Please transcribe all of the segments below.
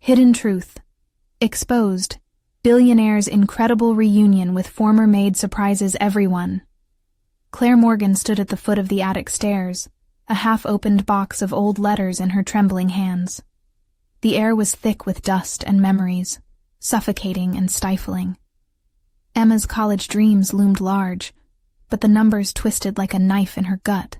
Hidden truth. Exposed. Billionaire's incredible reunion with former Maid surprises everyone. Claire Morgan stood at the foot of the attic stairs, a half-opened box of old letters in her trembling hands. The air was thick with dust and memories, suffocating and stifling. Emma's college dreams loomed large, but the numbers twisted like a knife in her gut.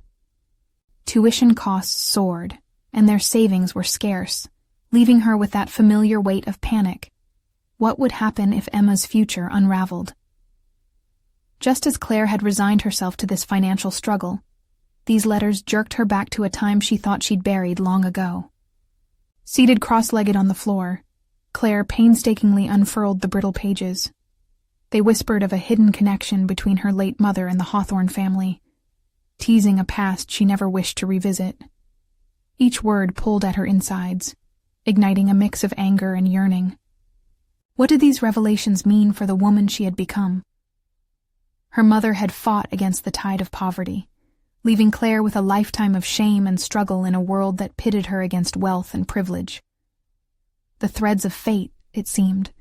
Tuition costs soared, and their savings were scarce, leaving her with that familiar weight of panic. What would happen if Emma's future unraveled? Just as Claire had resigned herself to this financial struggle, these letters jerked her back to a time she thought she'd buried long ago. Seated cross-legged on the floor, Claire painstakingly unfurled the brittle pages. They whispered of a hidden connection between her late mother and the Hawthorne family, teasing a past she never wished to revisit. Each word pulled at her insides, igniting a mix of anger and yearning. What did these revelations mean for the woman she had become? Her mother had fought against the tide of poverty, leaving Claire with a lifetime of shame and struggle in a world that pitted her against wealth and privilege. The threads of fate, it seemed,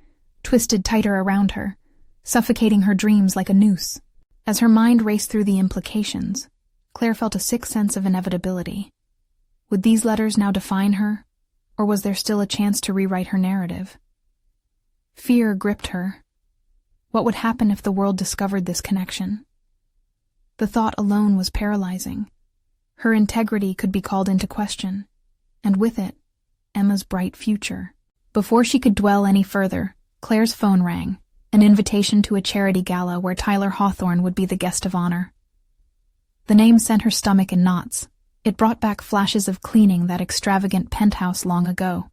twisted tighter around her, suffocating her dreams like a noose. As her mind raced through the implications, Claire felt a sick sense of inevitability. Would these letters now define her, or was there still a chance to rewrite her narrative? Fear gripped her. What would happen if the world discovered this connection? The thought alone was paralyzing. Her integrity could be called into question, and with it, Emma's bright future. Before she could dwell any further, Claire's phone rang, an invitation to a charity gala where Tyler Hawthorne would be the guest of honor. The name sent her stomach in knots. It brought back flashes of cleaning that extravagant penthouse long ago.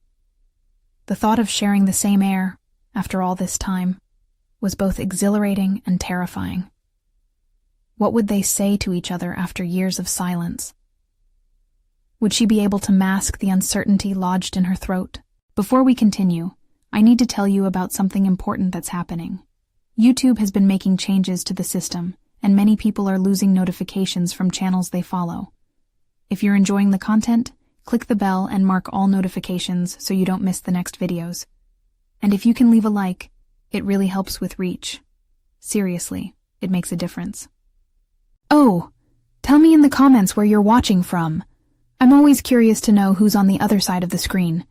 The thought of sharing the same air, after all this time, was both exhilarating and terrifying. What would they say to each other after years of silence? Would she be able to mask the uncertainty lodged in her throat? Before we continue, I need to tell you about something important that's happening. YouTube has been making changes to the system, and many people are losing notifications from channels they follow. If you're enjoying the content, click the bell and mark all notifications so you don't miss the next videos. And if you can leave a like, it really helps with reach. Seriously, it makes a difference. Oh, tell me in the comments where you're watching from. I'm always curious to know who's on the other side of the screen.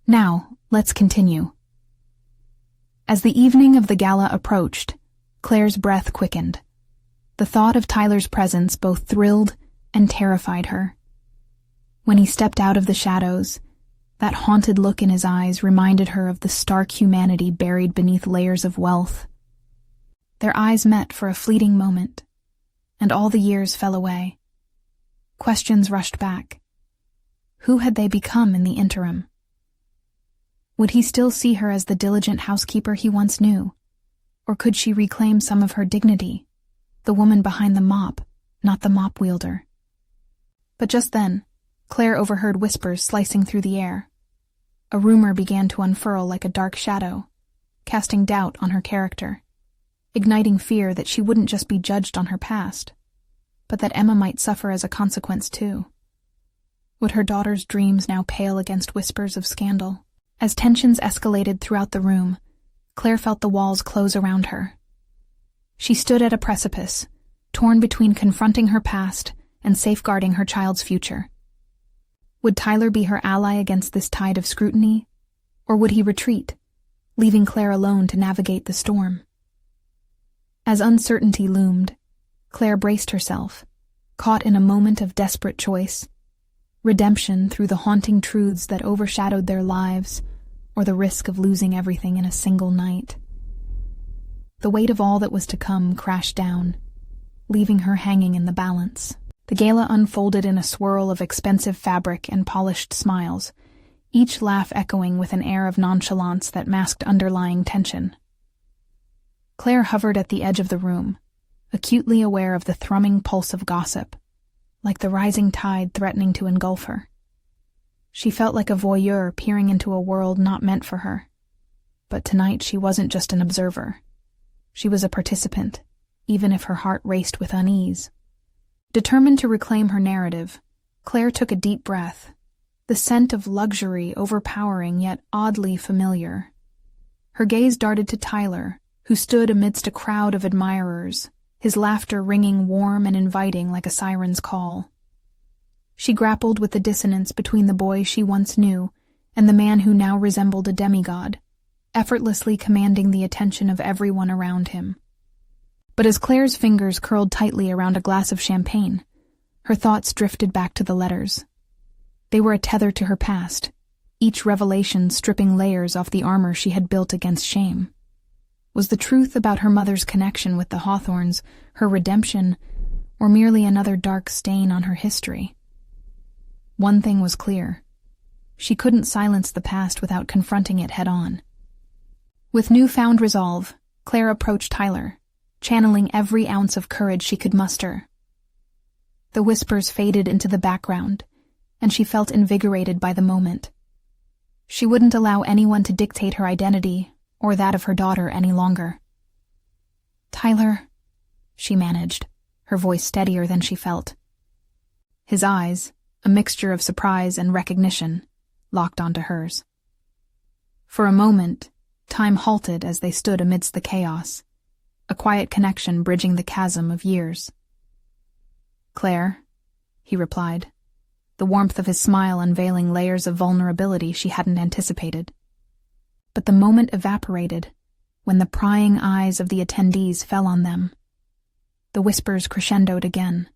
Now, let's continue. As the evening of the gala approached, Claire's breath quickened. The thought of Tyler's presence both thrilled and terrified her. When he stepped out of the shadows, that haunted look in his eyes reminded her of the stark humanity buried beneath layers of wealth. Their eyes met for a fleeting moment, and all the years fell away. Questions rushed back. Who had they become in the interim? Would he still see her as the diligent housekeeper he once knew? Or could she reclaim some of her dignity, the woman behind the mop, not the mop wielder? But just then, Claire overheard whispers slicing through the air. A rumor began to unfurl like a dark shadow, casting doubt on her character, igniting fear that she wouldn't just be judged on her past, but that Emma might suffer as a consequence too. Would her daughter's dreams now pale against whispers of scandal? As tensions escalated throughout the room, Claire felt the walls close around her. She stood at a precipice, torn between confronting her past and safeguarding her child's future. Would Tyler be her ally against this tide of scrutiny, or would he retreat, leaving Claire alone to navigate the storm? As uncertainty loomed, Claire braced herself, caught in a moment of desperate choice: redemption through the haunting truths that overshadowed their lives, or the risk of losing everything in a single night. The weight of all that was to come crashed down, leaving her hanging in the balance. The gala unfolded in a swirl of expensive fabric and polished smiles, each laugh echoing with an air of nonchalance that masked underlying tension. Claire hovered at the edge of the room, acutely aware of the thrumming pulse of gossip, like the rising tide threatening to engulf her. She felt like a voyeur peering into a world not meant for her. But tonight she wasn't just an observer. She was a participant, even if her heart raced with unease. Determined to reclaim her narrative, Claire took a deep breath, the scent of luxury overpowering yet oddly familiar. Her gaze darted to Tyler, who stood amidst a crowd of admirers, his laughter ringing warm and inviting like a siren's call. She grappled with the dissonance between the boy she once knew and the man who now resembled a demigod, effortlessly commanding the attention of everyone around him. But as Claire's fingers curled tightly around a glass of champagne, her thoughts drifted back to the letters. They were a tether to her past, each revelation stripping layers off the armor she had built against shame. Was the truth about her mother's connection with the Hawthorns her redemption, or merely another dark stain on her history? One thing was clear. She couldn't silence the past without confronting it head-on. With newfound resolve, Claire approached Tyler, channeling every ounce of courage she could muster. The whispers faded into the background, and she felt invigorated by the moment. She wouldn't allow anyone to dictate her identity or that of her daughter any longer. "Tyler," she managed, her voice steadier than she felt. His eyes, a mixture of surprise and recognition, locked onto hers. For a moment, time halted as they stood amidst the chaos, a quiet connection bridging the chasm of years. "Claire," he replied, the warmth of his smile unveiling layers of vulnerability she hadn't anticipated. But the moment evaporated when the prying eyes of the attendees fell on them. The whispers crescendoed again,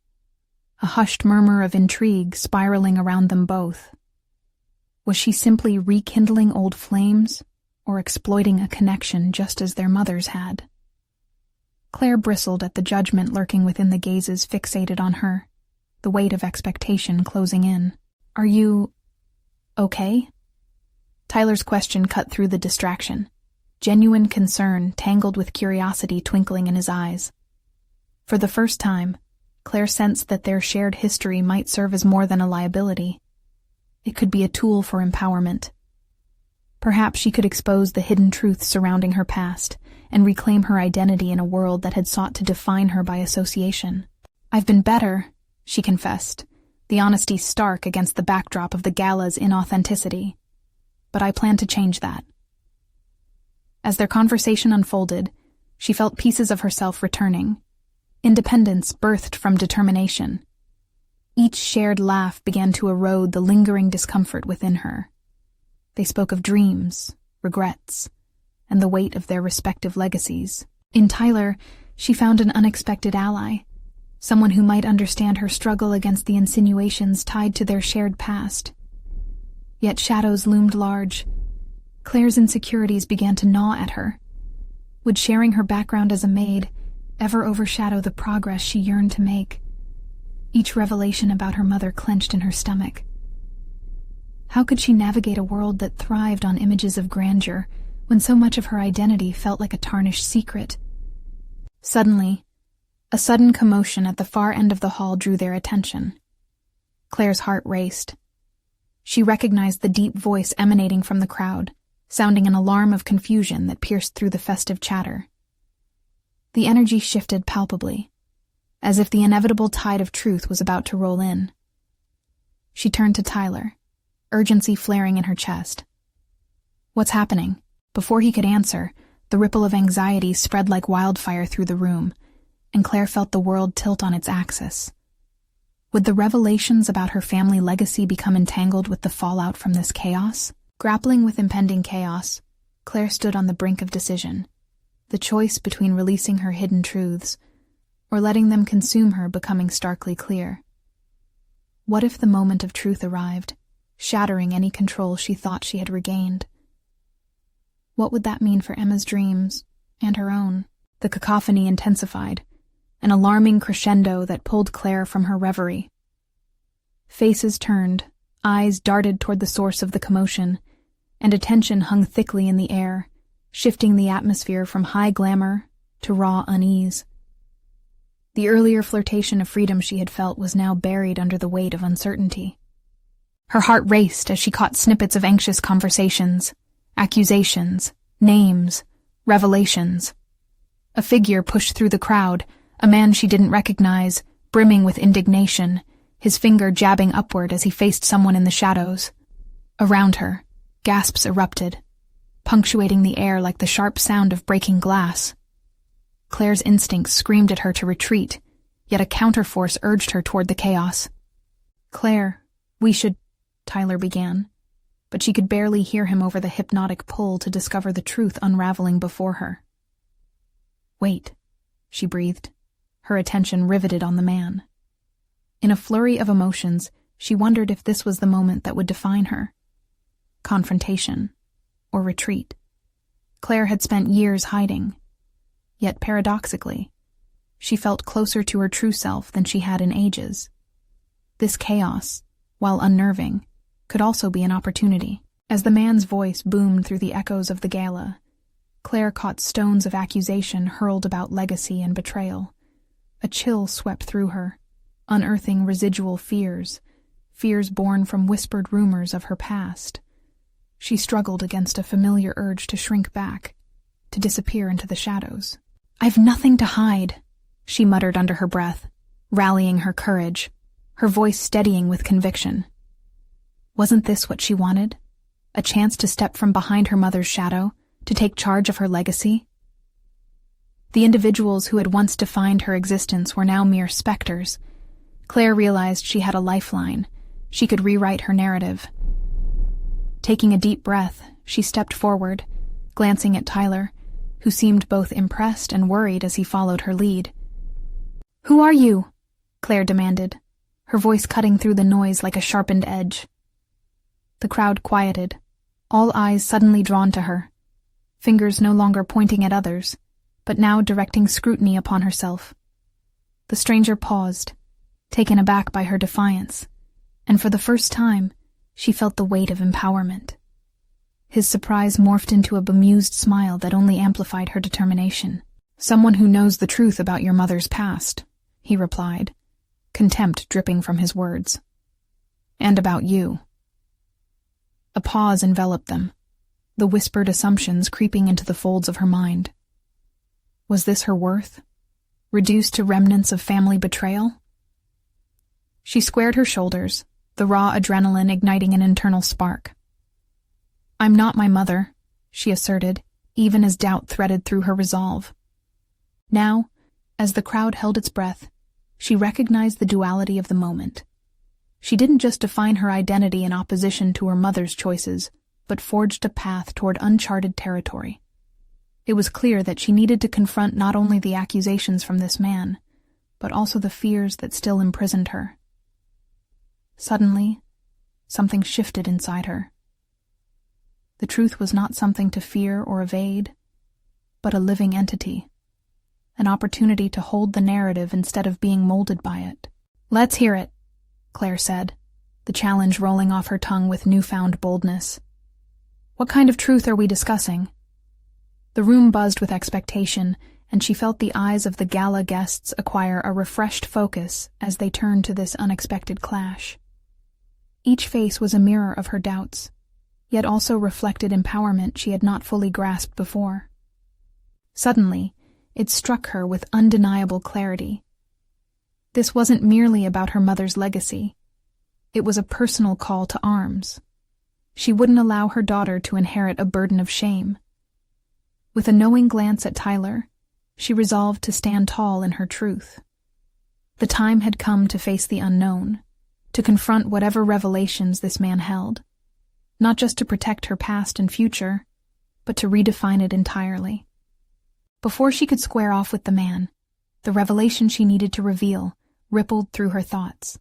a hushed murmur of intrigue spiraling around them both. Was she simply rekindling old flames, or exploiting a connection just as their mothers had? Claire bristled at the judgment lurking within the gazes fixated on her, the weight of expectation closing in. "Are you okay?" Tyler's question cut through the distraction, genuine concern tangled with curiosity twinkling in his eyes. For the first time, Claire sensed that their shared history might serve as more than a liability. It could be a tool for empowerment. Perhaps she could expose the hidden truths surrounding her past and reclaim her identity in a world that had sought to define her by association. "I've been better," she confessed, the honesty stark against the backdrop of the gala's inauthenticity. "But I plan to change that." As their conversation unfolded, she felt pieces of herself returning. Independence birthed from determination. Each shared laugh began to erode the lingering discomfort within her. They spoke of dreams, regrets, and the weight of their respective legacies. In Tyler, she found an unexpected ally, someone who might understand her struggle against the insinuations tied to their shared past. Yet shadows loomed large. Claire's insecurities began to gnaw at her. Would sharing her background as a maid ever overshadow the progress she yearned to make? Each revelation about her mother clenched in her stomach. How could she navigate a world that thrived on images of grandeur when so much of her identity felt like a tarnished secret? Suddenly, a sudden commotion at the far end of the hall drew their attention. Claire's heart raced. She recognized the deep voice emanating from the crowd, sounding an alarm of confusion that pierced through the festive chatter. The energy shifted palpably, as if the inevitable tide of truth was about to roll in. She turned to Tyler, urgency flaring in her chest. "What's happening?" Before he could answer, the ripple of anxiety spread like wildfire through the room, and Claire felt the world tilt on its axis. Would the revelations about her family legacy become entangled with the fallout from this chaos? Grappling with impending chaos, Claire stood on the brink of decision, the choice between releasing her hidden truths or letting them consume her becoming starkly clear. What if the moment of truth arrived, shattering any control she thought she had regained? What would that mean for Emma's dreams and her own? The cacophony intensified, an alarming crescendo that pulled Claire from her reverie. Faces turned, eyes darted toward the source of the commotion, and attention hung thickly in the air, shifting the atmosphere from high glamour to raw unease. The earlier flirtation of freedom she had felt was now buried under the weight of uncertainty. Her heart raced as she caught snippets of anxious conversations, accusations, names, revelations. A figure pushed through the crowd, a man she didn't recognize, brimming with indignation, his finger jabbing upward as he faced someone in the shadows. Around her, gasps erupted, punctuating the air like the sharp sound of breaking glass. Claire's instincts screamed at her to retreat, yet a counterforce urged her toward the chaos. "Claire, we should," Tyler began, but she could barely hear him over the hypnotic pull to discover the truth unraveling before her. "Wait," she breathed, her attention riveted on the man. In a flurry of emotions, she wondered if this was the moment that would define her. Confrontation or retreat. Claire had spent years hiding. Yet paradoxically, she felt closer to her true self than she had in ages. This chaos, while unnerving, could also be an opportunity. As the man's voice boomed through the echoes of the gala, Claire caught stones of accusation hurled about legacy and betrayal. A chill swept through her, unearthing residual fears born from whispered rumors of her past. She struggled against a familiar urge to shrink back, to disappear into the shadows. "I've nothing to hide," she muttered under her breath, rallying her courage, her voice steadying with conviction. Wasn't this what she wanted? A chance to step from behind her mother's shadow, to take charge of her legacy? The individuals who had once defined her existence were now mere specters. Claire realized she had a lifeline. She could rewrite her narrative. Taking a deep breath, she stepped forward, glancing at Tyler, who seemed both impressed and worried as he followed her lead. "Who are you?" Claire demanded, her voice cutting through the noise like a sharpened edge. The crowd quieted, all eyes suddenly drawn to her, fingers no longer pointing at others, but now directing scrutiny upon herself. The stranger paused, taken aback by her defiance, and for the first time, she felt the weight of empowerment. His surprise morphed into a bemused smile that only amplified her determination. "Someone who knows the truth about your mother's past," he replied, contempt dripping from his words. "And about you." A pause enveloped them, the whispered assumptions creeping into the folds of her mind. Was this her worth? Reduced to remnants of family betrayal? She squared her shoulders, the raw adrenaline igniting an internal spark. "I'm not my mother," she asserted, even as doubt threaded through her resolve. Now, as the crowd held its breath, she recognized the duality of the moment. She didn't just define her identity in opposition to her mother's choices, but forged a path toward uncharted territory. It was clear that she needed to confront not only the accusations from this man, but also the fears that still imprisoned her. Suddenly, something shifted inside her. The truth was not something to fear or evade, but a living entity, an opportunity to hold the narrative instead of being molded by it. "Let's hear it," Claire said, the challenge rolling off her tongue with newfound boldness. "What kind of truth are we discussing?" The room buzzed with expectation, and she felt the eyes of the gala guests acquire a refreshed focus as they turned to this unexpected clash. Each face was a mirror of her doubts, yet also reflected empowerment she had not fully grasped before. Suddenly, it struck her with undeniable clarity. This wasn't merely about her mother's legacy. It was a personal call to arms. She wouldn't allow her daughter to inherit a burden of shame. With a knowing glance at Tyler, she resolved to stand tall in her truth. The time had come to face the unknown, to confront whatever revelations this man held, not just to protect her past and future, but to redefine it entirely. Before she could square off with the man, the revelation she needed to reveal rippled through her thoughts.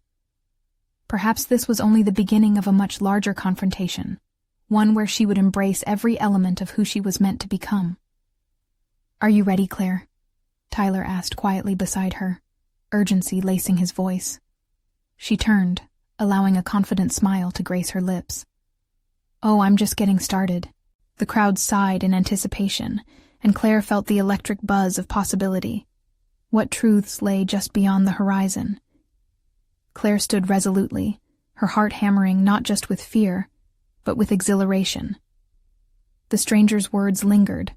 Perhaps this was only the beginning of a much larger confrontation, one where she would embrace every element of who she was meant to become. "Are you ready, Claire?" Tyler asked quietly beside her, urgency lacing his voice. She turned, allowing a confident smile to grace her lips. "Oh, I'm just getting started." The crowd sighed in anticipation, and Claire felt the electric buzz of possibility. What truths lay just beyond the horizon? Claire stood resolutely, her heart hammering not just with fear, but with exhilaration. The stranger's words lingered,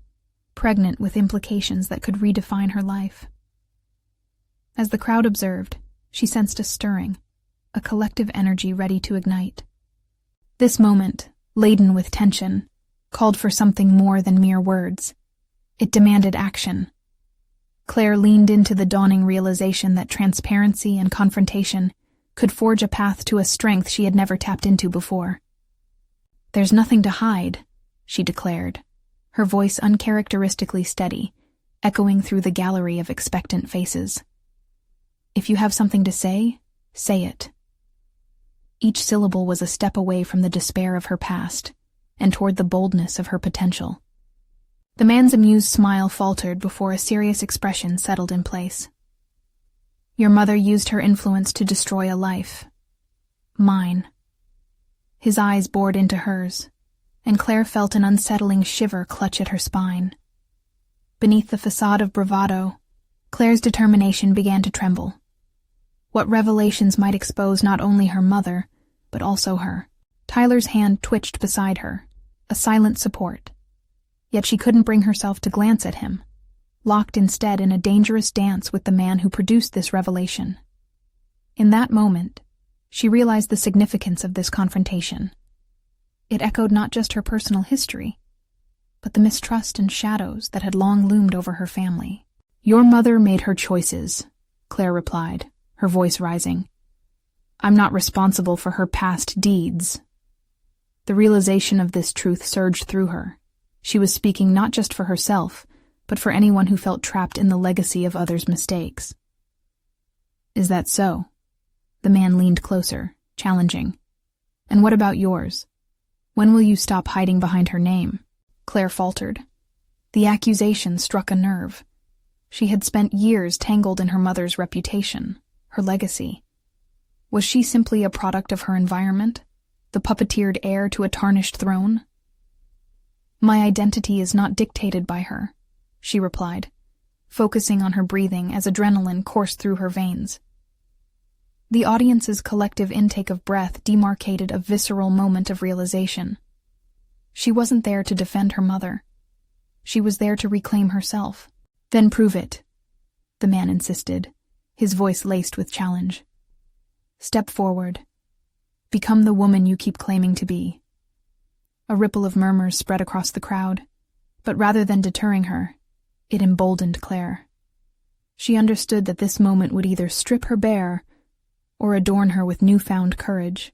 pregnant with implications that could redefine her life. As the crowd observed, she sensed a stirring, a collective energy ready to ignite. This moment, laden with tension, called for something more than mere words. It demanded action. Claire leaned into the dawning realization that transparency and confrontation could forge a path to a strength she had never tapped into before. "There's nothing to hide," she declared, her voice uncharacteristically steady, echoing through the gallery of expectant faces. "If you have something to say it." Each syllable was a step away from the despair of her past and toward the boldness of her potential. The man's amused smile faltered before a serious expression settled in place. "Your mother used her influence to destroy a life. Mine." His eyes bored into hers, and Claire felt an unsettling shiver clutch at her spine. Beneath the facade of bravado, Claire's determination began to tremble. What revelations might expose not only her mother, but also her? Tyler's hand twitched beside her, a silent support. Yet she couldn't bring herself to glance at him, locked instead in a dangerous dance with the man who produced this revelation. In that moment, she realized the significance of this confrontation. It echoed not just her personal history, but the mistrust and shadows that had long loomed over her family. "Your mother made her choices," Claire replied, her voice rising. "I'm not responsible for her past deeds." The realization of this truth surged through her. She was speaking not just for herself, but for anyone who felt trapped in the legacy of others' mistakes. "Is that so?" The man leaned closer, challenging. "And what about yours? When will you stop hiding behind her name?" Claire faltered. The accusation struck a nerve. She had spent years tangled in her mother's reputation, her legacy. Was she simply a product of her environment, the puppeteered heir to a tarnished throne? "My identity is not dictated by her," she replied, focusing on her breathing as adrenaline coursed through her veins. The audience's collective intake of breath demarcated a visceral moment of realization. She wasn't there to defend her mother. She was there to reclaim herself. "Then prove it," the man insisted, his voice laced with challenge. "Step forward. Become the woman you keep claiming to be." A ripple of murmurs spread across the crowd, but rather than deterring her, it emboldened Claire. She understood that this moment would either strip her bare or adorn her with newfound courage.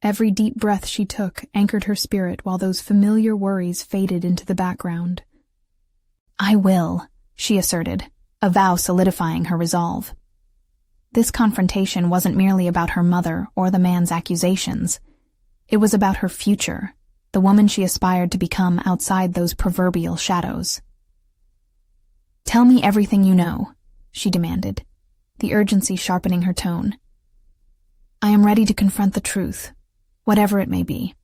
Every deep breath she took anchored her spirit while those familiar worries faded into the background. "I will," she asserted, a vow solidifying her resolve. This confrontation wasn't merely about her mother or the man's accusations. It was about her future, the woman she aspired to become outside those proverbial shadows. "Tell me everything you know," she demanded, the urgency sharpening her tone. "I am ready to confront the truth, whatever it may be."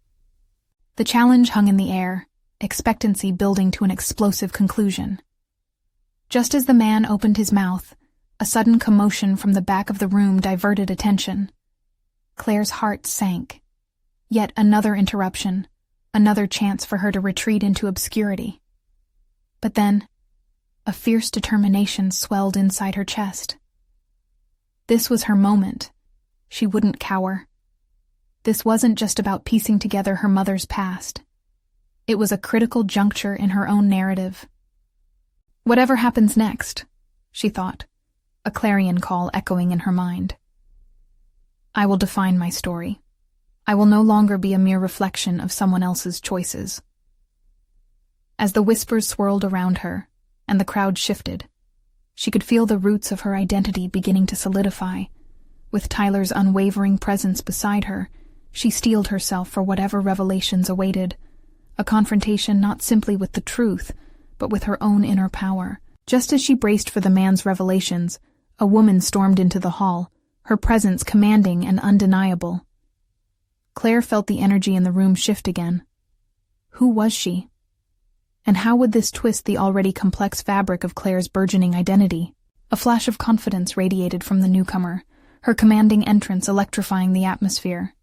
The challenge hung in the air, expectancy building to an explosive conclusion. Just as the man opened his mouth, a sudden commotion from the back of the room diverted attention. Claire's heart sank. Yet another interruption, another chance for her to retreat into obscurity. But then, a fierce determination swelled inside her chest. This was her moment. She wouldn't cower. This wasn't just about piecing together her mother's past. It was a critical juncture in her own narrative. "Whatever happens next," she thought, a clarion call echoing in her mind. "I will define my story. I will no longer be a mere reflection of someone else's choices." As the whispers swirled around her, and the crowd shifted, she could feel the roots of her identity beginning to solidify. With Tyler's unwavering presence beside her, she steeled herself for whatever revelations awaited, a confrontation not simply with the truth, but with her own inner power. Just as she braced for the man's revelations, a woman stormed into the hall, her presence commanding and undeniable. Claire felt the energy in the room shift again. Who was she? And how would this twist the already complex fabric of Claire's burgeoning identity? A flash of confidence radiated from the newcomer, her commanding entrance electrifying the atmosphere.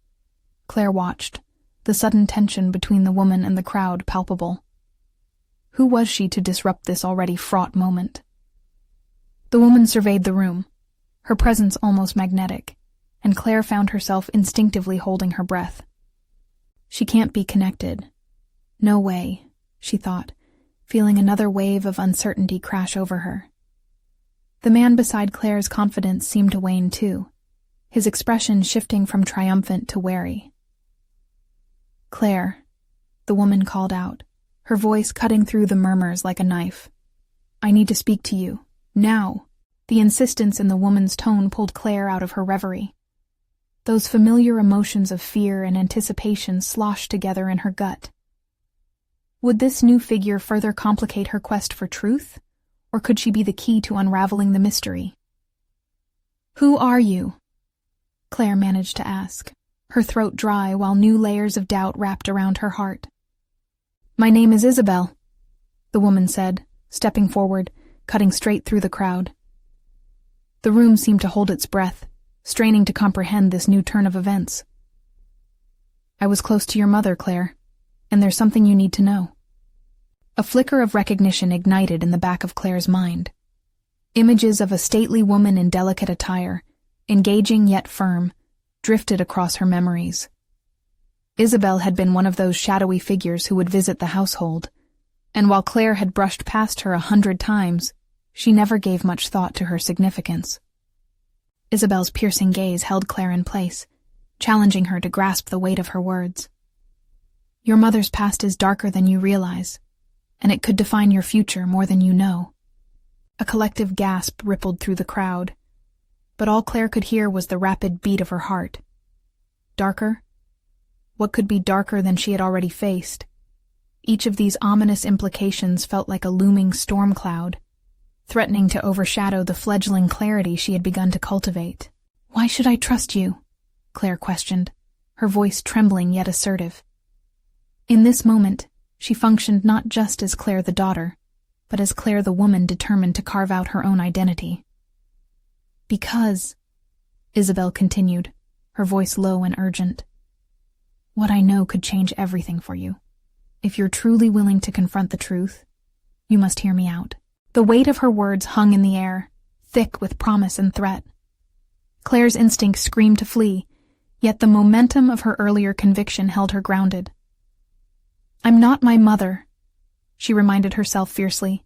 Claire watched, the sudden tension between the woman and the crowd palpable. Who was she to disrupt this already fraught moment? The woman surveyed the room, her presence almost magnetic, and Claire found herself instinctively holding her breath. She can't be connected. No way, she thought, feeling another wave of uncertainty crash over her. The man beside Claire's confidence seemed to wane too, his expression shifting from triumphant to wary. "Claire," the woman called out, her voice cutting through the murmurs like a knife. "I need to speak to you. Now." The insistence in the woman's tone pulled Claire out of her reverie. Those familiar emotions of fear and anticipation sloshed together in her gut. Would this new figure further complicate her quest for truth, or could she be the key to unraveling the mystery? "Who are you?" Claire managed to ask, her throat dry while new layers of doubt wrapped around her heart. "My name is Isabel," the woman said, stepping forward, cutting straight through the crowd. The room seemed to hold its breath, straining to comprehend this new turn of events. "I was close to your mother, Claire, and there's something you need to know." A flicker of recognition ignited in the back of Claire's mind. Images of a stately woman in delicate attire, engaging yet firm, drifted across her memories. Isabel had been one of those shadowy figures who would visit the household, and while Claire had brushed past her 100 times, she never gave much thought to her significance. Isabel's piercing gaze held Claire in place, challenging her to grasp the weight of her words. "Your mother's past is darker than you realize, and it could define your future more than you know." A collective gasp rippled through the crowd, but all Claire could hear was the rapid beat of her heart. Darker? What could be darker than she had already faced? Each of these ominous implications felt like a looming storm cloud, threatening to overshadow the fledgling clarity she had begun to cultivate. "Why should I trust you?" Claire questioned, her voice trembling yet assertive. In this moment, she functioned not just as Claire the daughter, but as Claire the woman determined to carve out her own identity. "Because," Isabel continued, her voice low and urgent, "what I know could change everything for you. If you're truly willing to confront the truth, you must hear me out." The weight of her words hung in the air, thick with promise and threat. Claire's instinct screamed to flee, yet the momentum of her earlier conviction held her grounded. "I'm not my mother," she reminded herself fiercely,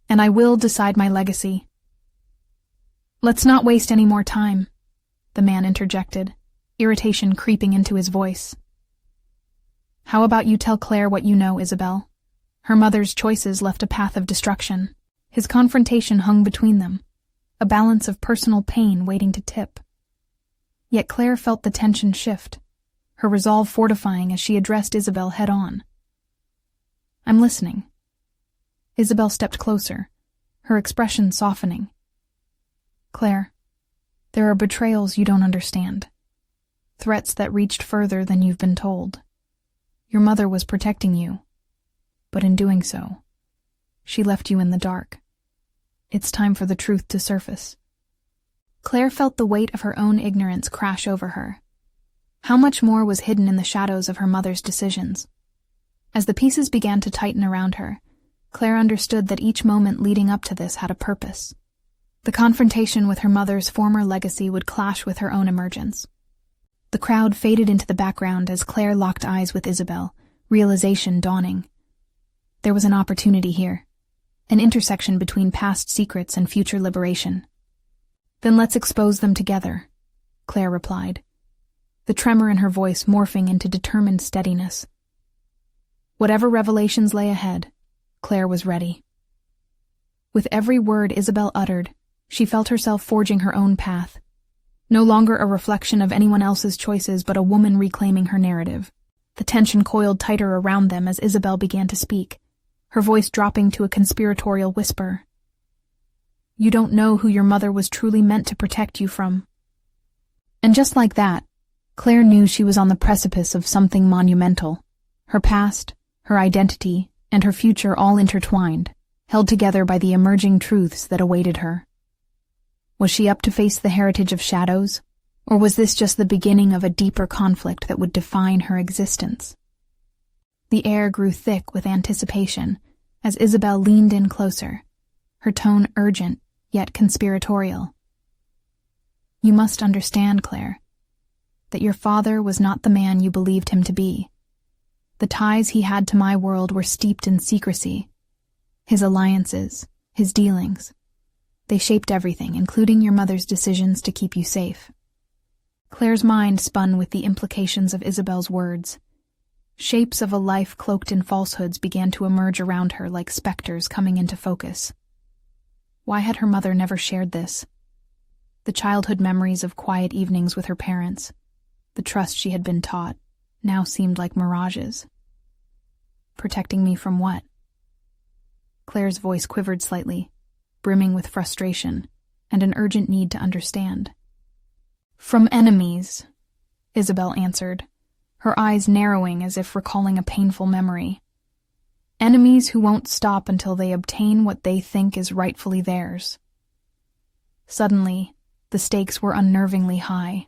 "and I will decide my legacy." "Let's not waste any more time," the man interjected, irritation creeping into his voice. "How about you tell Claire what you know, Isabel? Her mother's choices left a path of destruction." His confrontation hung between them, a balance of personal pain waiting to tip. Yet Claire felt the tension shift, her resolve fortifying as she addressed Isabel head-on. "I'm listening." Isabel stepped closer, her expression softening. "Claire, there are betrayals you don't understand. Threats that reached further than you've been told. Your mother was protecting you, but in doing so, she left you in the dark. It's time for the truth to surface." Claire felt the weight of her own ignorance crash over her. How much more was hidden in the shadows of her mother's decisions? As the pieces began to tighten around her, Claire understood that each moment leading up to this had a purpose. The confrontation with her mother's former legacy would clash with her own emergence. The crowd faded into the background as Claire locked eyes with Isabel, realization dawning. There was an opportunity here, an intersection between past secrets and future liberation. "Then let's expose them together," Claire replied, the tremor in her voice morphing into determined steadiness. Whatever revelations lay ahead, Claire was ready. With every word Isabel uttered, she felt herself forging her own path, no longer a reflection of anyone else's choices but a woman reclaiming her narrative. The tension coiled tighter around them as Isabel began to speak, her voice dropping to a conspiratorial whisper. "You don't know who your mother was truly meant to protect you from." And just like that, Claire knew she was on the precipice of something monumental. Her past, her identity, and her future all intertwined, held together by the emerging truths that awaited her. Was she up to face the heritage of shadows, or was this just the beginning of a deeper conflict that would define her existence? The air grew thick with anticipation as Isabel leaned in closer, her tone urgent yet conspiratorial. "You must understand, Claire, that your father was not the man you believed him to be. The ties he had to my world were steeped in secrecy. His alliances, his dealings. They shaped everything, including your mother's decisions to keep you safe. Claire's mind spun with the implications of Isabel's words. Shapes of a life cloaked in falsehoods began to emerge around her like specters coming into focus. Why had her mother never shared this? The childhood memories of quiet evenings with her parents, the trust she had been taught, now seemed like mirages. Protecting me from what? Claire's voice quivered slightly, brimming with frustration and an urgent need to understand. From enemies, Isabel answered, her eyes narrowing as if recalling a painful memory. Enemies who won't stop until they obtain what they think is rightfully theirs. Suddenly, the stakes were unnervingly high.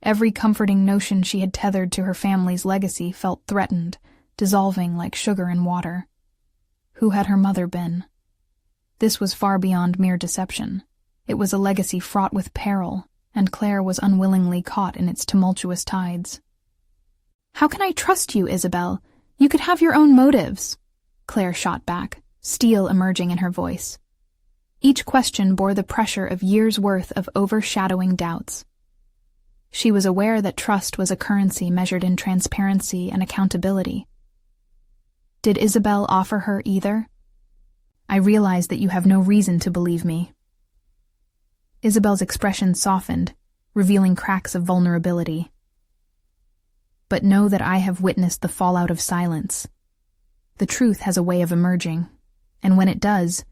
Every comforting notion she had tethered to her family's legacy felt threatened, dissolving like sugar in water. Who had her mother been? This was far beyond mere deception. It was a legacy fraught with peril, and Claire was unwillingly caught in its tumultuous tides. How can I trust you, Isabel? You could have your own motives, Claire shot back, steel emerging in her voice. Each question bore the pressure of years' worth of overshadowing doubts. She was aware that trust was a currency measured in transparency and accountability. Did Isabel offer her either? I realize that you have no reason to believe me. Isabel's expression softened, revealing cracks of vulnerability. But know that I have witnessed the fallout of silence. The truth has a way of emerging, and when it does,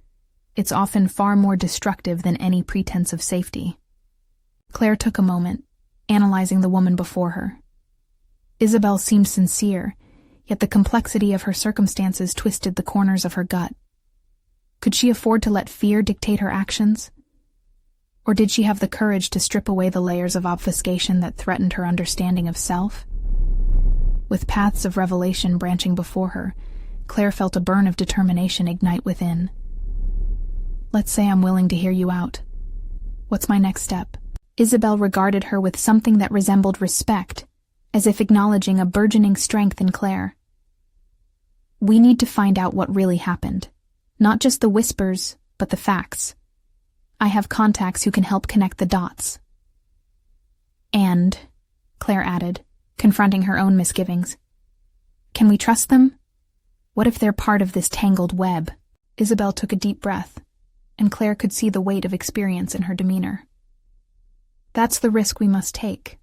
it's often far more destructive than any pretense of safety. Claire took a moment, analyzing the woman before her. Isabel seemed sincere, yet the complexity of her circumstances twisted the corners of her gut. Could she afford to let fear dictate her actions? Or did she have the courage to strip away the layers of obfuscation that threatened her understanding of self? With paths of revelation branching before her, Claire felt a burn of determination ignite within. Let's say I'm willing to hear you out. What's my next step? Isabel regarded her with something that resembled respect, as if acknowledging a burgeoning strength in Claire. We need to find out what really happened. Not just the whispers, but the facts. I have contacts who can help connect the dots. And, Claire added, confronting her own misgivings, can we trust them? What if they're part of this tangled web? Isabel took a deep breath, and Claire could see the weight of experience in her demeanor. That's the risk we must take.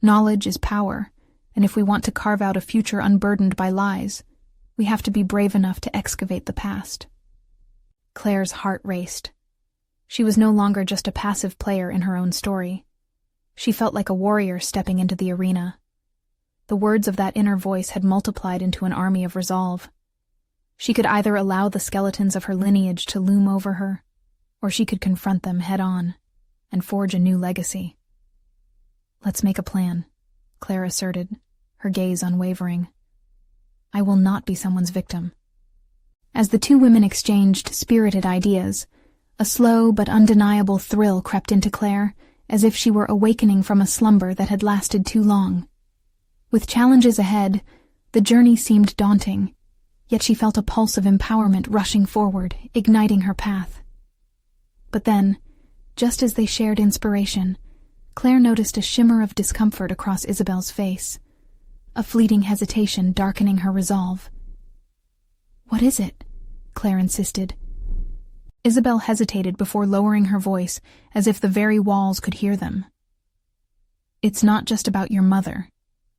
Knowledge is power, and if we want to carve out a future unburdened by lies, we have to be brave enough to excavate the past. Claire's heart raced. She was no longer just a passive player in her own story. She felt like a warrior stepping into the arena. The words of that inner voice had multiplied into an army of resolve. She could either allow the skeletons of her lineage to loom over her, or she could confront them head-on and forge a new legacy. Let's make a plan, Claire asserted, her gaze unwavering. I will not be someone's victim. As the two women exchanged spirited ideas, a slow but undeniable thrill crept into Claire, as if she were awakening from a slumber that had lasted too long. With challenges ahead, the journey seemed daunting, yet she felt a pulse of empowerment rushing forward, igniting her path. But then, just as they shared inspiration, Claire noticed a shimmer of discomfort across Isabel's face, a fleeting hesitation darkening her resolve. What is it? Claire insisted. Isabel hesitated before lowering her voice, as if the very walls could hear them. It's not just about your mother.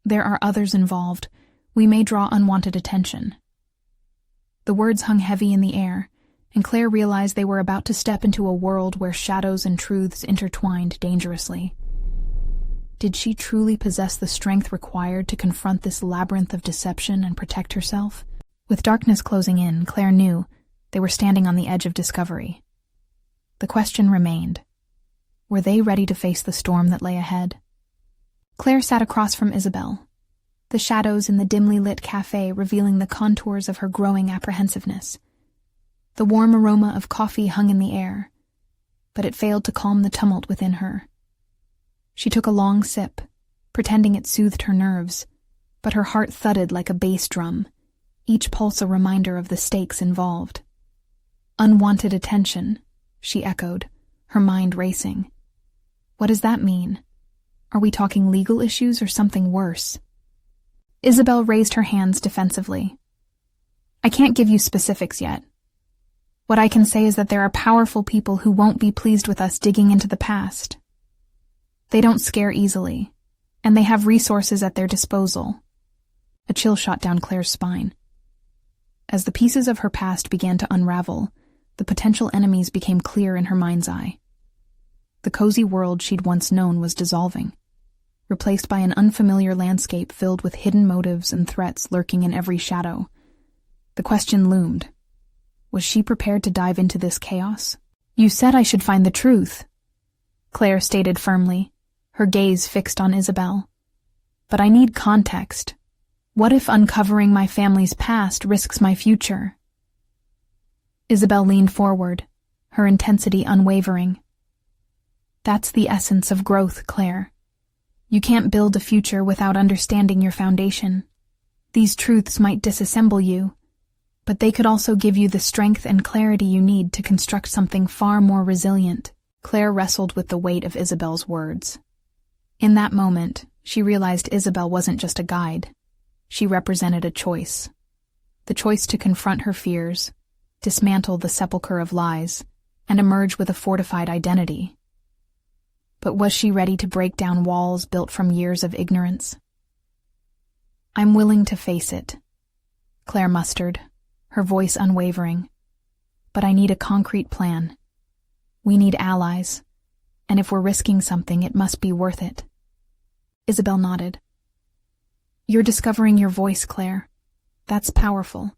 There are others involved. We may draw unwanted attention. The words hung heavy in the air, and Claire realized they were about to step into a world where shadows and truths intertwined dangerously. Did she truly possess the strength required to confront this labyrinth of deception and protect herself? With darkness closing in, Claire knew they were standing on the edge of discovery. The question remained. Were they ready to face the storm that lay ahead? Claire sat across from Isabel, the shadows in the dimly lit cafe revealing the contours of her growing apprehensiveness. The warm aroma of coffee hung in the air, but it failed to calm the tumult within her. She took a long sip, pretending it soothed her nerves, but her heart thudded like a bass drum, each pulse a reminder of the stakes involved. Unwanted attention, she echoed, her mind racing. What does that mean? Are we talking legal issues or something worse? Isabel raised her hands defensively. I can't give you specifics yet. What I can say is that there are powerful people who won't be pleased with us digging into the past. They don't scare easily, and they have resources at their disposal. A chill shot down Claire's spine. As the pieces of her past began to unravel, the potential enemies became clear in her mind's eye. The cozy world she'd once known was dissolving, replaced by an unfamiliar landscape filled with hidden motives and threats lurking in every shadow. The question loomed. Was she prepared to dive into this chaos? You said I should find the truth, Claire stated firmly, her gaze fixed on Isabel. But I need context. What if uncovering my family's past risks my future? Isabel leaned forward, her intensity unwavering. That's the essence of growth, Claire. You can't build a future without understanding your foundation. These truths might disassemble you, but they could also give you the strength and clarity you need to construct something far more resilient. Claire wrestled with the weight of Isabel's words. In that moment, she realized Isabel wasn't just a guide. She represented a choice. The choice to confront her fears, dismantle the sepulchre of lies, and emerge with a fortified identity. But was she ready to break down walls built from years of ignorance? I'm willing to face it, Claire mustered, her voice unwavering. But I need a concrete plan. We need allies, and if we're risking something, it must be worth it. Isabel nodded. You're discovering your voice, Claire. That's powerful.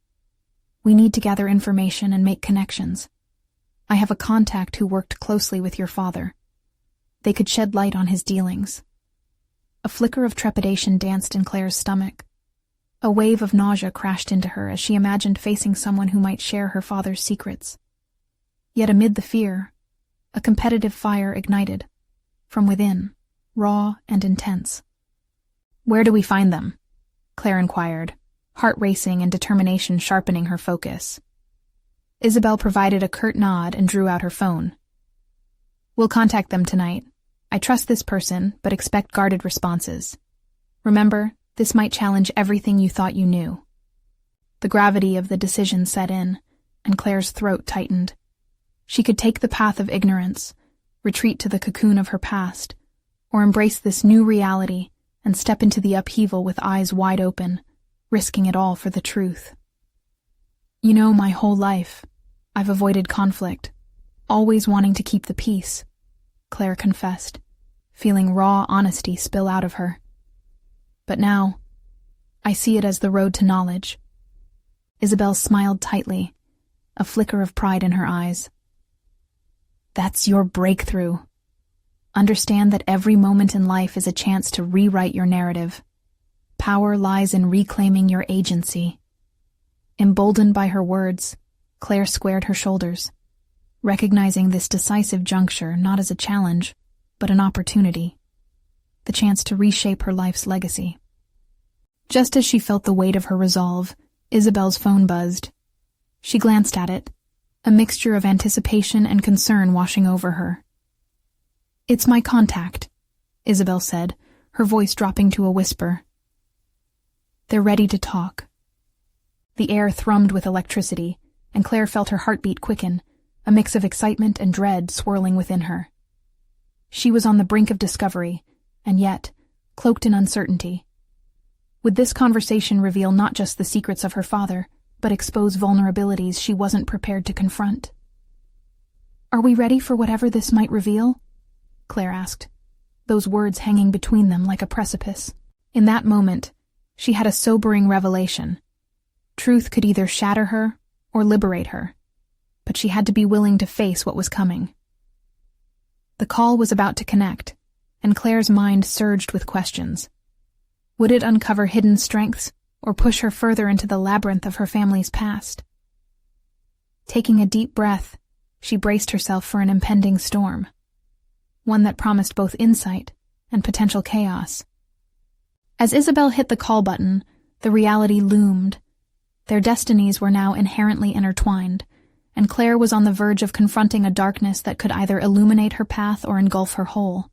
We need to gather information and make connections. I have a contact who worked closely with your father. They could shed light on his dealings. A flicker of trepidation danced in Claire's stomach. A wave of nausea crashed into her as she imagined facing someone who might share her father's secrets. Yet amid the fear, a competitive fire ignited, from within, raw and intense. Where do we find them? Claire inquired, heart racing and determination sharpening her focus. Isabel provided a curt nod and drew out her phone. We'll contact them tonight. I trust this person, but expect guarded responses. Remember, this might challenge everything you thought you knew. The gravity of the decision set in, and Claire's throat tightened. She could take the path of ignorance, retreat to the cocoon of her past, or embrace this new reality and step into the upheaval with eyes wide open, risking it all for the truth. You know, my whole life, I've avoided conflict, always wanting to keep the peace, Claire confessed, feeling raw honesty spill out of her. But now, I see it as the road to knowledge. Isabel smiled tightly, a flicker of pride in her eyes. That's your breakthrough. Understand that every moment in life is a chance to rewrite your narrative. Power lies in reclaiming your agency. Emboldened by her words, Claire squared her shoulders, recognizing this decisive juncture not as a challenge, but an opportunity. The chance to reshape her life's legacy. Just as she felt the weight of her resolve, Isabel's phone buzzed. She glanced at it, a mixture of anticipation and concern washing over her. It's my contact, Isabel said, her voice dropping to a whisper. They're ready to talk. The air thrummed with electricity, and Claire felt her heartbeat quicken, a mix of excitement and dread swirling within her. She was on the brink of discovery, and yet, cloaked in uncertainty. Would this conversation reveal not just the secrets of her father, but expose vulnerabilities she wasn't prepared to confront? Are we ready for whatever this might reveal? Claire asked, those words hanging between them like a precipice. In that moment, she had a sobering revelation. Truth could either shatter her or liberate her, but she had to be willing to face what was coming. The call was about to connect, and Claire's mind surged with questions. Would it uncover hidden strengths or push her further into the labyrinth of her family's past? Taking a deep breath, she braced herself for an impending storm, one that promised both insight and potential chaos. As Isabel hit the call button, the reality loomed. Their destinies were now inherently intertwined, and Claire was on the verge of confronting a darkness that could either illuminate her path or engulf her whole.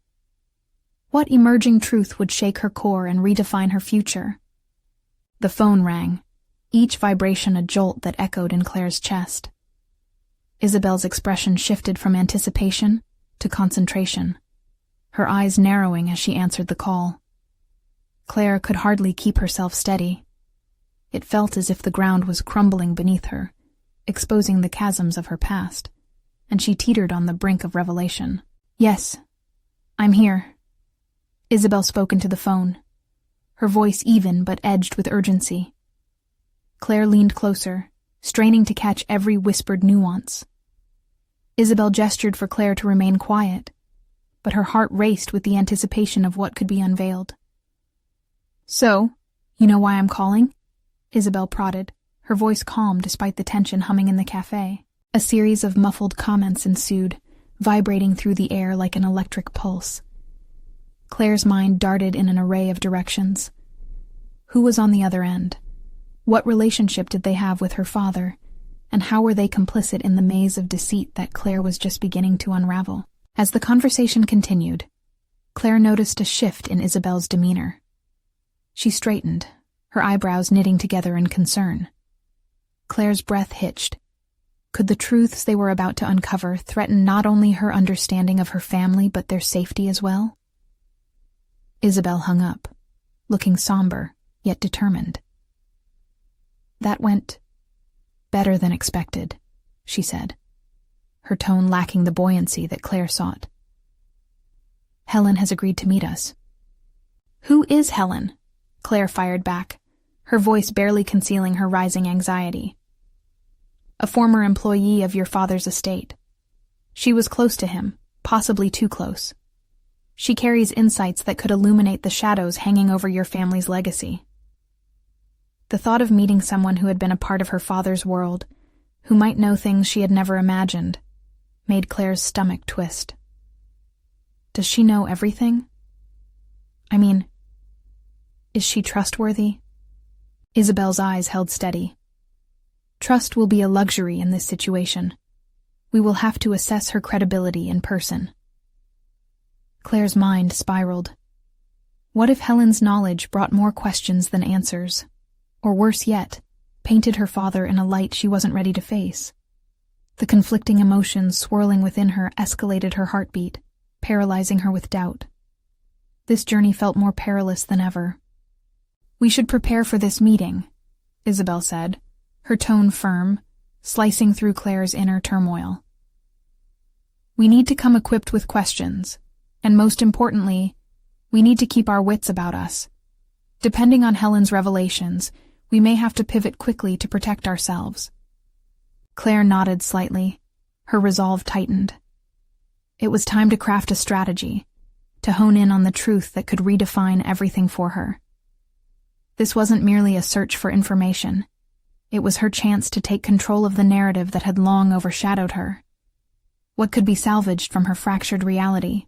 What emerging truth would shake her core and redefine her future? The phone rang, each vibration a jolt that echoed in Claire's chest. Isabel's expression shifted from anticipation to concentration, her eyes narrowing as she answered the call. Claire could hardly keep herself steady. It felt as if the ground was crumbling beneath her, exposing the chasms of her past, and she teetered on the brink of revelation. "Yes, I'm here." Isabel spoke into the phone, her voice even but edged with urgency. Claire leaned closer, straining to catch every whispered nuance. Isabel gestured for Claire to remain quiet, but her heart raced with the anticipation of what could be unveiled. "So, you know why I'm calling?" Isabel prodded, her voice calm despite the tension humming in the cafe. A series of muffled comments ensued, vibrating through the air like an electric pulse. Claire's mind darted in an array of directions. Who was on the other end? What relationship did they have with her father? And how were they complicit in the maze of deceit that Claire was just beginning to unravel? As the conversation continued, Claire noticed a shift in Isabel's demeanor. She straightened, her eyebrows knitting together in concern. Claire's breath hitched. Could the truths they were about to uncover threaten not only her understanding of her family but their safety as well? Isabel hung up, looking somber, yet determined. "That went better than expected," she said, her tone lacking the buoyancy that Claire sought. "Helen has agreed to meet us." "Who is Helen?" Claire fired back, her voice barely concealing her rising anxiety. "A former employee of your father's estate. She was close to him, possibly too close. She carries insights that could illuminate the shadows hanging over your family's legacy." The thought of meeting someone who had been a part of her father's world, who might know things she had never imagined, made Claire's stomach twist. Does she know everything? I mean, is she trustworthy? Isabel's eyes held steady. Trust will be a luxury in this situation. We will have to assess her credibility in person. Claire's mind spiraled. What if Helen's knowledge brought more questions than answers? Or worse yet, painted her father in a light she wasn't ready to face? The conflicting emotions swirling within her escalated her heartbeat, paralyzing her with doubt. This journey felt more perilous than ever. "We should prepare for this meeting," Isabel said, her tone firm, slicing through Claire's inner turmoil. "We need to come equipped with questions. And most importantly, we need to keep our wits about us. Depending on Helen's revelations, we may have to pivot quickly to protect ourselves." Claire nodded slightly, her resolve tightened. It was time to craft a strategy, to hone in on the truth that could redefine everything for her. This wasn't merely a search for information. It was her chance to take control of the narrative that had long overshadowed her. What could be salvaged from her fractured reality?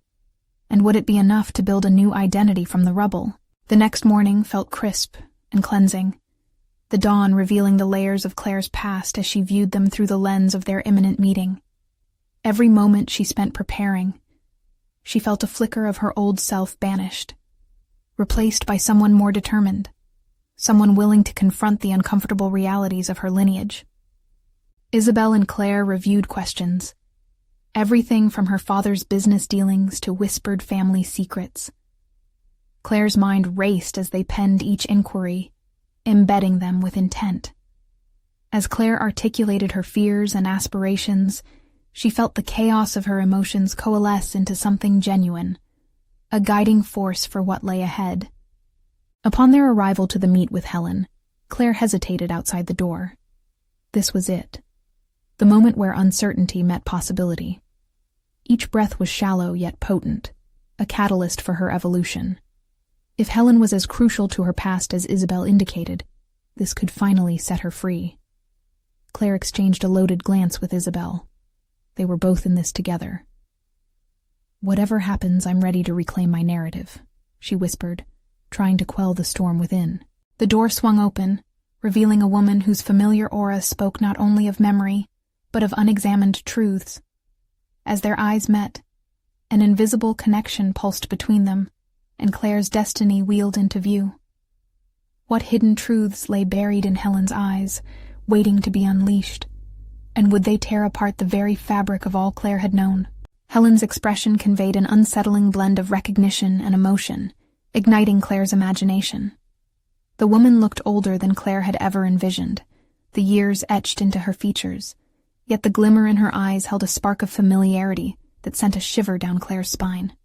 And would it be enough to build a new identity from the rubble? The next morning felt crisp and cleansing, the dawn revealing the layers of Claire's past as she viewed them through the lens of their imminent meeting. Every moment she spent preparing, she felt a flicker of her old self banished, replaced by someone more determined, someone willing to confront the uncomfortable realities of her lineage. Isabel and Claire reviewed questions, everything from her father's business dealings to whispered family secrets. Claire's mind raced as they penned each inquiry, embedding them with intent. As Claire articulated her fears and aspirations, she felt the chaos of her emotions coalesce into something genuine, a guiding force for what lay ahead. Upon their arrival to the meet with Helen, Claire hesitated outside the door. This was it, the moment where uncertainty met possibility. Each breath was shallow yet potent, a catalyst for her evolution. If Helen was as crucial to her past as Isabel indicated, this could finally set her free. Claire exchanged a loaded glance with Isabel. They were both in this together. "Whatever happens, I'm ready to reclaim my narrative," she whispered, trying to quell the storm within. The door swung open, revealing a woman whose familiar aura spoke not only of memory, but of unexamined truths. As their eyes met, an invisible connection pulsed between them, and Claire's destiny wheeled into view. What hidden truths lay buried in Helen's eyes, waiting to be unleashed? And would they tear apart the very fabric of all Claire had known? Helen's expression conveyed an unsettling blend of recognition and emotion, igniting Claire's imagination. The woman looked older than Claire had ever envisioned, the years etched into her features, yet the glimmer in her eyes held a spark of familiarity that sent a shiver down Claire's spine.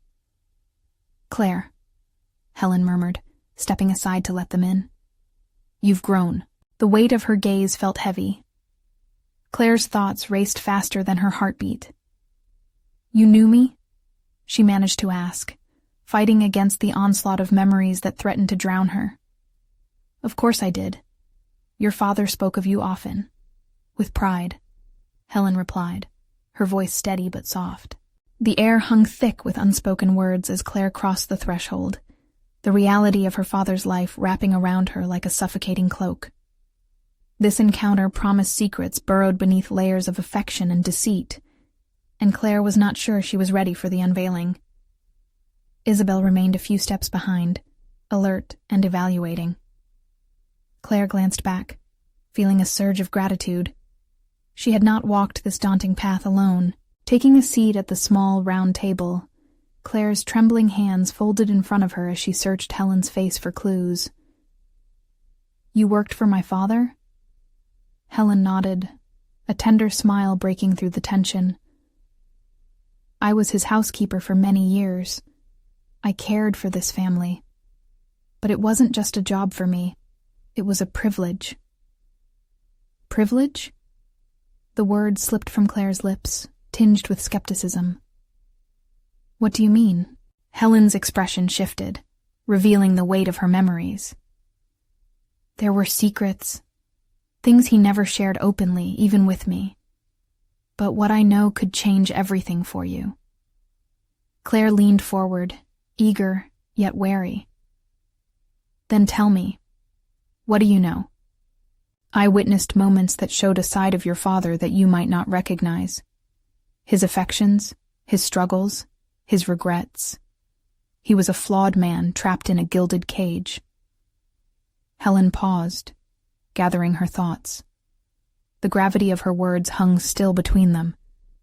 "Claire," Helen murmured, stepping aside to let them in. "You've grown." The weight of her gaze felt heavy. Claire's thoughts raced faster than her heartbeat. "You knew me?" she managed to ask, fighting against the onslaught of memories that threatened to drown her. "Of course I did. Your father spoke of you often." "With pride," Helen replied, her voice steady but soft. The air hung thick with unspoken words as Claire crossed the threshold, the reality of her father's life wrapping around her like a suffocating cloak. This encounter promised secrets burrowed beneath layers of affection and deceit, and Claire was not sure she was ready for the unveiling. Isabel remained a few steps behind, alert and evaluating. Claire glanced back, feeling a surge of gratitude. She had not walked this daunting path alone. Taking a seat at the small, round table, Claire's trembling hands folded in front of her as she searched Helen's face for clues. "You worked for my father?" Helen nodded, a tender smile breaking through the tension. "I was his housekeeper for many years. I cared for this family. But it wasn't just a job for me. It was a privilege." "Privilege?" The word slipped from Claire's lips, tinged with skepticism. "What do you mean?" Helen's expression shifted, revealing the weight of her memories. "There were secrets, things he never shared openly, even with me. But what I know could change everything for you." Claire leaned forward, eager yet wary. "Then tell me, what do you know?" "I witnessed moments that showed a side of your father that you might not recognize. His affections, his struggles, his regrets. He was a flawed man trapped in a gilded cage." Helen paused, gathering her thoughts. The gravity of her words hung still between them,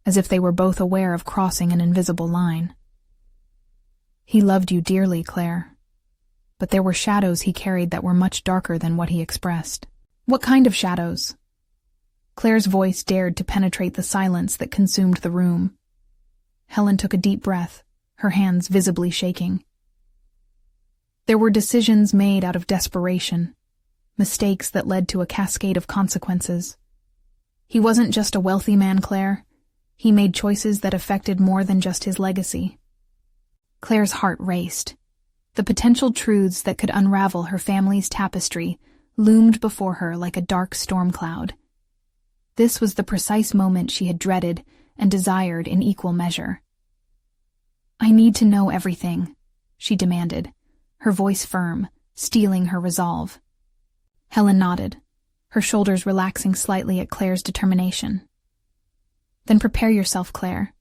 as if they were both aware of crossing an invisible line. "He loved you dearly, Claire. But there were shadows he carried that were much darker than what he expressed." "What kind of shadows?" Claire's voice dared to penetrate the silence that consumed the room. Helen took a deep breath, her hands visibly shaking. "There were decisions made out of desperation, mistakes that led to a cascade of consequences. He wasn't just a wealthy man, Claire. He made choices that affected more than just his legacy." Claire's heart raced. The potential truths that could unravel her family's tapestry loomed before her like a dark storm cloud. This was the precise moment she had dreaded and desired in equal measure. "I need to know everything," she demanded, her voice firm, steeling her resolve. Helen nodded, her shoulders relaxing slightly at Claire's determination. "Then prepare yourself, Claire.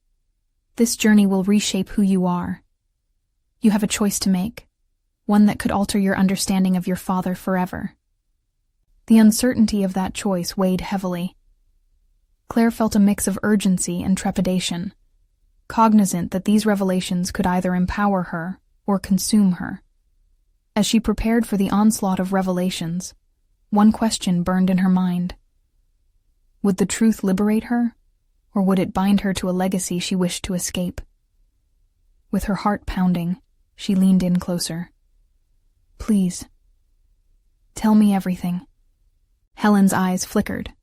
This journey will reshape who you are. You have a choice to make, one that could alter your understanding of your father forever." The uncertainty of that choice weighed heavily. Claire felt a mix of urgency and trepidation, cognizant that these revelations could either empower her or consume her. As she prepared for the onslaught of revelations, one question burned in her mind. Would the truth liberate her, or would it bind her to a legacy she wished to escape? With her heart pounding, she leaned in closer. "Please, tell me everything." Helen's eyes flickered,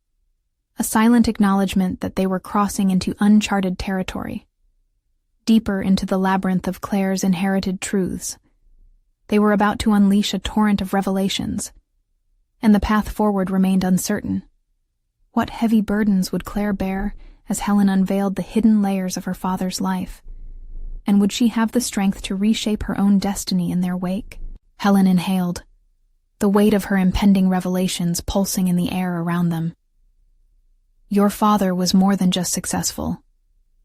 a silent acknowledgement that they were crossing into uncharted territory, deeper into the labyrinth of Claire's inherited truths. They were about to unleash a torrent of revelations, and the path forward remained uncertain. What heavy burdens would Claire bear as Helen unveiled the hidden layers of her father's life? And would she have the strength to reshape her own destiny in their wake? Helen inhaled, the weight of her impending revelations pulsing in the air around them. Your father was more than just successful.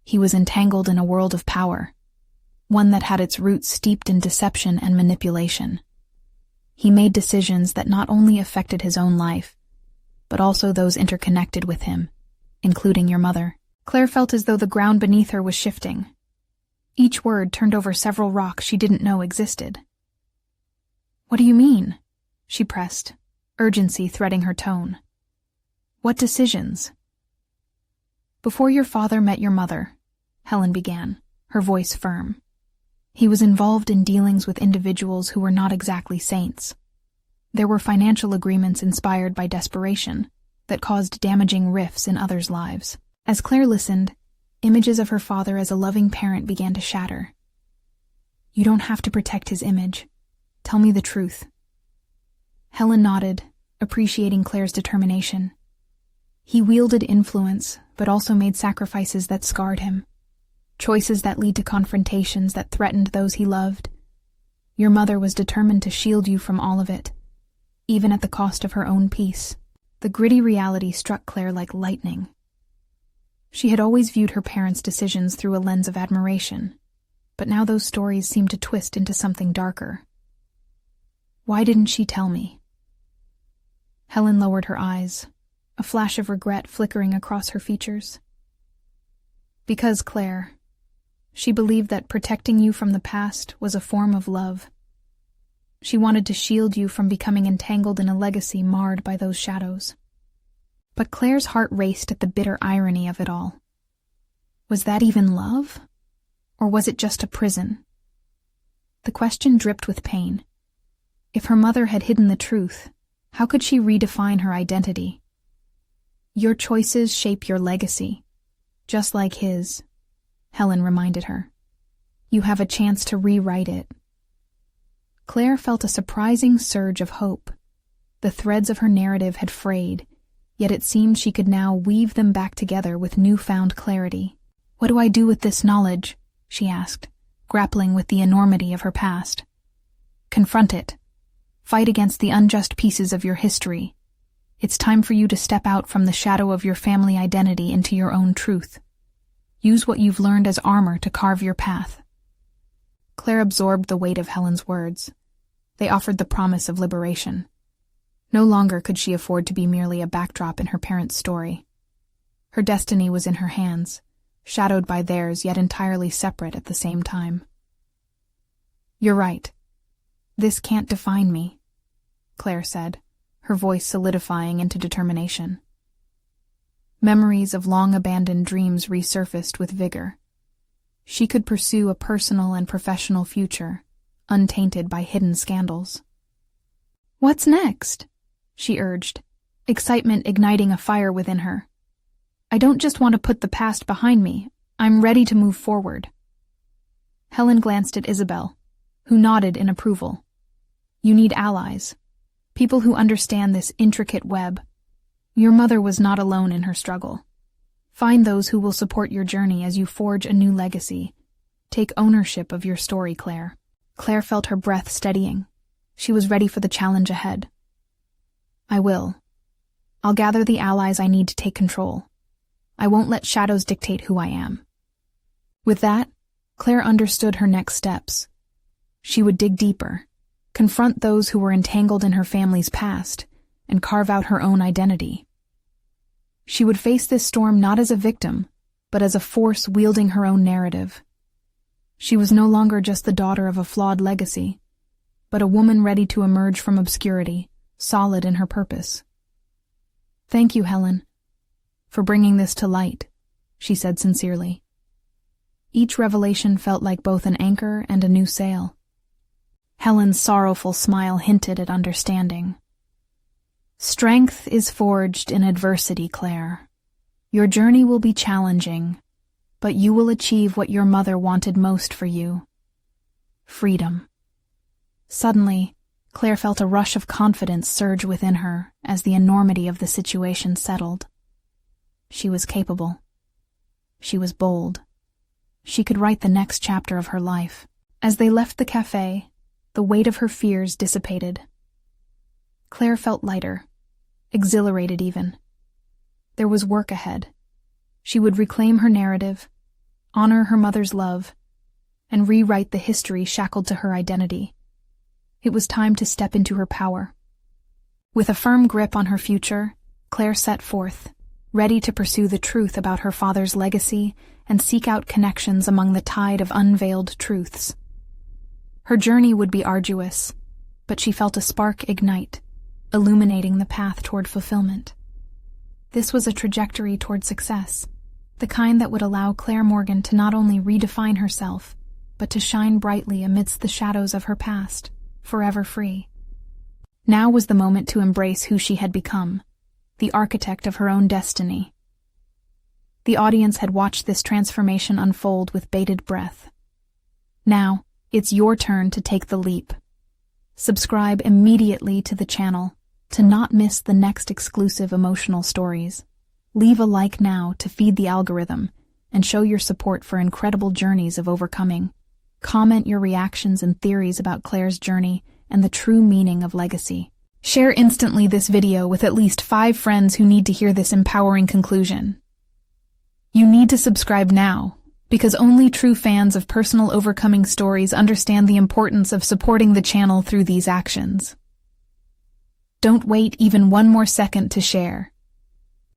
He was entangled in a world of power, one that had its roots steeped in deception and manipulation. He made decisions that not only affected his own life, but also those interconnected with him, including your mother. Claire felt as though the ground beneath her was shifting. Each word turned over several rocks she didn't know existed. What do you mean? She pressed, urgency threading her tone. What decisions? Before your father met your mother, Helen began, her voice firm. He was involved in dealings with individuals who were not exactly saints. There were financial agreements inspired by desperation that caused damaging rifts in others' lives. As Claire listened, images of her father as a loving parent began to shatter. You don't have to protect his image. Tell me the truth. Helen nodded, appreciating Claire's determination. He wielded influence, but also made sacrifices that scarred him. Choices that lead to confrontations that threatened those he loved. Your mother was determined to shield you from all of it, even at the cost of her own peace. The gritty reality struck Claire like lightning. She had always viewed her parents' decisions through a lens of admiration, but now those stories seemed to twist into something darker. Why didn't she tell me? Helen lowered her eyes, a flash of regret flickering across her features. Because, Claire, she believed that protecting you from the past was a form of love. She wanted to shield you from becoming entangled in a legacy marred by those shadows. But Claire's heart raced at the bitter irony of it all. Was that even love? Or was it just a prison? The question dripped with pain. If her mother had hidden the truth, how could she redefine her identity? Your choices shape your legacy, just like his, Helen reminded her. You have a chance to rewrite it. Claire felt a surprising surge of hope. The threads of her narrative had frayed, yet it seemed she could now weave them back together with newfound clarity. What do I do with this knowledge? She asked, grappling with the enormity of her past. Confront it. Fight against the unjust pieces of your history. It's time for you to step out from the shadow of your family identity into your own truth. Use what you've learned as armor to carve your path. Claire absorbed the weight of Helen's words. They offered the promise of liberation. No longer could she afford to be merely a backdrop in her parents' story. Her destiny was in her hands, shadowed by theirs yet entirely separate at the same time. You're right. This can't define me, Claire said, her voice solidifying into determination. Memories of long-abandoned dreams resurfaced with vigor. She could pursue a personal and professional future, untainted by hidden scandals. What's next? She urged, excitement igniting a fire within her. I don't just want to put the past behind me, I'm ready to move forward. Helen glanced at Isabel, who nodded in approval. You need allies, people who understand this intricate web. Your mother was not alone in her struggle. Find those who will support your journey as you forge a new legacy. Take ownership of your story, Claire. Claire felt her breath steadying. She was ready for the challenge ahead. I will. I'll gather the allies I need to take control. I won't let shadows dictate who I am. With that, Claire understood her next steps. She would dig deeper, confront those who were entangled in her family's past, and carve out her own identity. She would face this storm not as a victim, but as a force wielding her own narrative. She was no longer just the daughter of a flawed legacy, but a woman ready to emerge from obscurity, solid in her purpose. Thank you, Helen, for bringing this to light, she said sincerely. Each revelation felt like both an anchor and a new sail. Helen's sorrowful smile hinted at understanding. Strength is forged in adversity, Claire. Your journey will be challenging, but you will achieve what your mother wanted most for you. Freedom. Suddenly, Claire felt a rush of confidence surge within her as the enormity of the situation settled. She was capable. She was bold. She could write the next chapter of her life. As they left the cafe, the weight of her fears dissipated. Claire felt lighter, exhilarated even. There was work ahead. She would reclaim her narrative, honor her mother's love, and rewrite the history shackled to her identity. It was time to step into her power. With a firm grip on her future, Claire set forth, ready to pursue the truth about her father's legacy and seek out connections among the tide of unveiled truths. Her journey would be arduous, but she felt a spark ignite, illuminating the path toward fulfillment. This was a trajectory toward success, the kind that would allow Claire Morgan to not only redefine herself, but to shine brightly amidst the shadows of her past, forever free. Now was the moment to embrace who she had become, the architect of her own destiny. The audience had watched this transformation unfold with bated breath. Now, it's your turn to take the leap. Subscribe immediately to the channel to not miss the next exclusive emotional stories. Leave a like now to feed the algorithm and show your support for incredible journeys of overcoming. Comment your reactions and theories about Claire's journey and the true meaning of legacy. Share instantly this video with at least 5 friends who need to hear this empowering conclusion. You need to subscribe now, because only true fans of personal overcoming stories understand the importance of supporting the channel through these actions. Don't wait even one more second to share.